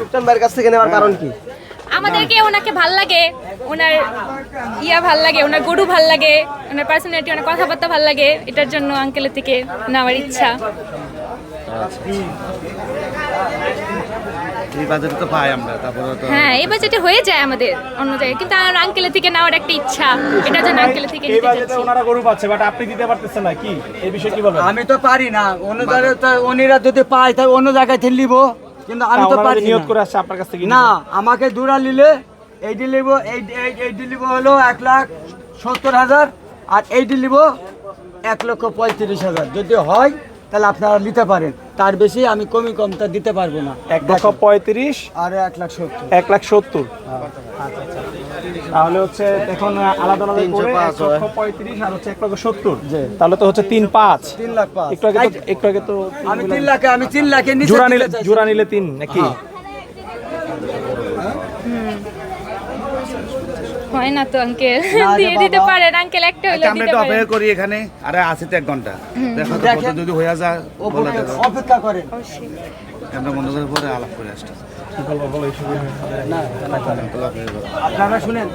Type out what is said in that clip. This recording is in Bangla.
সুলতান ভাইয়ের কাছ থেকে নেওয়ার কারণ কি? আমাদেরকে ওনাকে ভাল লাগে, ওনার ভাল লাগে, ওনার গরু ভাল লাগে, ওনার পার্সোনালিটি, ওনার কথাবার্তা ভাল লাগে, এটার জন্য আঙ্কেলের থেকে নেওয়ার ইচ্ছা। এই বাজারে তো পাই আমরা, তারপরে তো হ্যাঁ, এই বাজেটে হয়ে যায় আমাদের অন্য জায়গায়, কিন্তু আমার আঙ্কেলের থেকে নেওয়ার একটা ইচ্ছা, এটার জন্য আঙ্কেলের থেকে এই নিতে বাজেটে চাচ্ছি। ওনারা গরু পাচ্ছে, বাট আপনি দিতে পারতেছেন না, কি এই বিষয়ে কি বলবেন? আমি তো পারি না, অন্য জায়গায় উনিরা যদি পায় তাই অন্য জায়গায় থেকে নিব, কিন্তু আমি তো ওনারা পারি নিয়ত না। করে আসছে আপনার কাছ থেকে না, আমাকে দুরা নিলে এইটি নিব, এইটি নিব হলো 1,70,000, আর এইটি নিব 1,35,000। যদি হয় তাহলে আপনারা নিতে পারেন, তার বেশি আমি কমটা দিতে পারবো না। 1,35,000 আর 1,70,000। 1,70,000। তাহলে হচ্ছে এখন আলাদা আলাদা করে 1,35,000 আর হচ্ছে 1,70,000, তাহলে তো হচ্ছে 3,5,000। 3,05,000। একটু আগে তো আমি 3 লাখে নিচে জোড়া নিলে 3 নাকি? হয় না তো আঙ্কেল, না রে দিয়ে দিতে বাবা। পারেন আঙ্কেল, একটা হইলে আমরা দিতে একটু পারেন। অপেক্ষা করি এখানে, আরে আছে তো 1 ঘন্টা, দেখো তো দেখেন। কত যদি হয়ে যায় বলে দেবো। অপেক্ষা করেন। অবশ্যই। আমরা বন্ধ করে পরে আলাপ করে আসছি। আপনারা শুনেন।